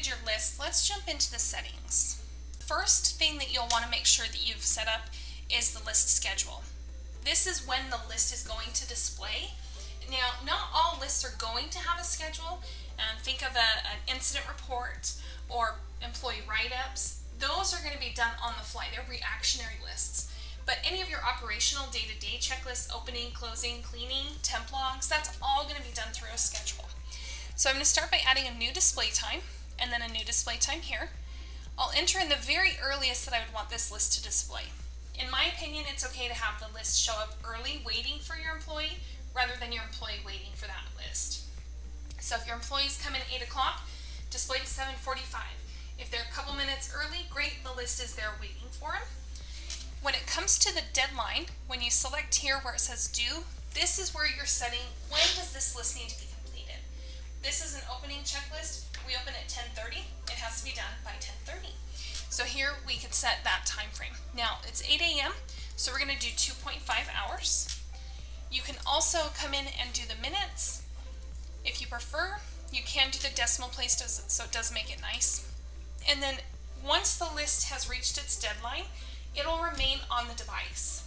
created your list, let's jump into the settings. First thing that you'll want to make sure that you've set up is the list schedule. This is when the list is going to display. Now, not all lists are going to have a schedule. Think of an incident report or employee write-ups. Those are going to be done on the fly. They're reactionary lists. But any of your operational day-to-day checklists, opening, closing, cleaning, temp logs, that's all going to be done through a schedule. So I'm going to start by adding a new display time and then a new display time here. I'll enter in the very earliest that I would want this list to display. In my opinion, it's okay to have the list show up early, waiting for your employee, rather than your employee waiting for that list. So if your employees come in 8 o'clock, display at 7:45. If they're a couple minutes early, great, the list is there waiting for them. When it comes to the deadline, when you select here where it says due, this is where you're setting when does this list need to be completed. This is an opening checklist. We open at 10:30. It has to be done by 10:30. So here we could set that time frame. Now it's 8 a.m., so we're going to do 2.5 hours. You can also come in and do the minutes. If you prefer, you can do the decimal place so it does make it nice. And then once the list has reached its deadline, it'll remain on the device.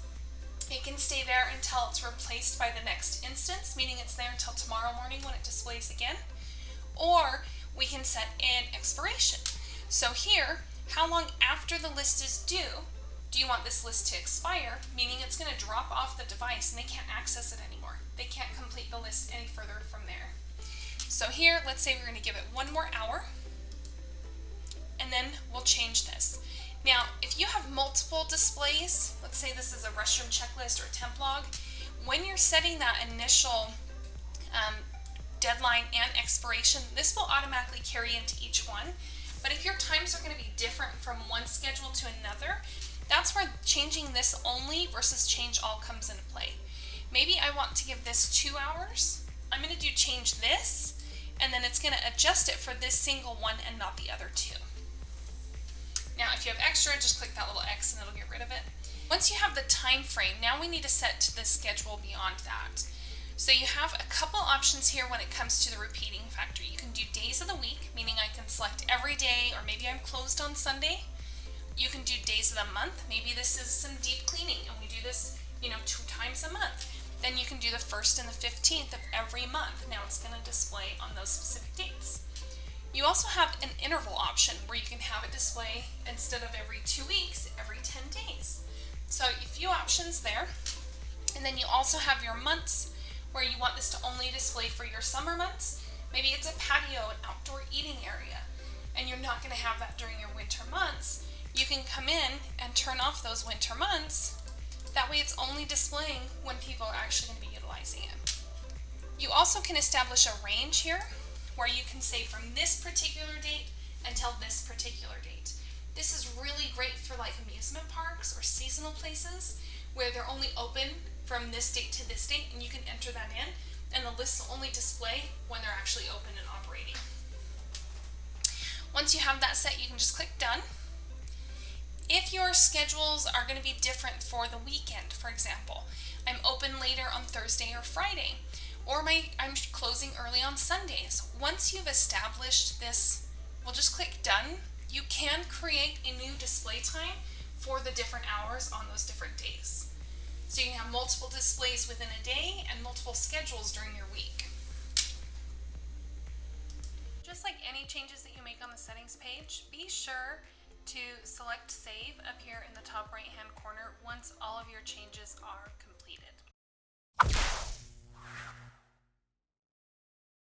It can stay there until it's replaced by the next instance, meaning it's there until tomorrow morning when it displays again. Or we can set an expiration. So here, how long after the list is due do you want this list to expire, meaning it's going to drop off the device and they can't access it anymore. They can't complete the list any further from there. So here, let's say we're going to give it 1 more hour, and then we'll change this. Now, if you have multiple displays, let's say this is a restroom checklist or a temp log, when you're setting that initial deadline and expiration, this will automatically carry into each one. But if your times are going to be different from one schedule to another, that's where changing this only versus change all comes into play. Maybe I want to give this 2 hours. I'm going to do change this, and then it's going to adjust it for this single one and not the other 2. Now, if you have extra, just click that little X and it'll get rid of it. Once you have the time frame, now we need to set the schedule beyond that. So you have a couple options here when it comes to the repeating factor. You can do days of the week, meaning I can select every day, or maybe I'm closed on Sunday. You can do days of the month. Maybe this is some deep cleaning and we do this, 2 times a month. Then you can do the 1st and the 15th of every month. Now it's going to display on those specific dates. You also have an interval option where you can have it display instead of every 2 weeks, every 10 days. So a few options there. And then you also have your months where you want this to only display for your summer months. Maybe it's a patio, an outdoor eating area, and you're not going to have that during your winter months. You can come in and turn off those winter months. That way it's only displaying when people are actually going to be utilizing it. You also can establish a range here where you can say from this particular date until this particular date. This is really great for like amusement parks or seasonal places where they're only open from this date to this date, and you can enter that in, and the list will only display when they're actually open and operating. Once you have that set, you can just click done. If your schedules are going to be different for the weekend, for example, I'm open later on Thursday or Friday, or I'm closing early on Sundays. Once you've established this, we'll just click done. You can create a new display time for the different hours on those different days. So you can have multiple displays within a day and multiple schedules during your week. Just like any changes that you make on the settings page, be sure to select save up here in the top right hand corner once all of your changes are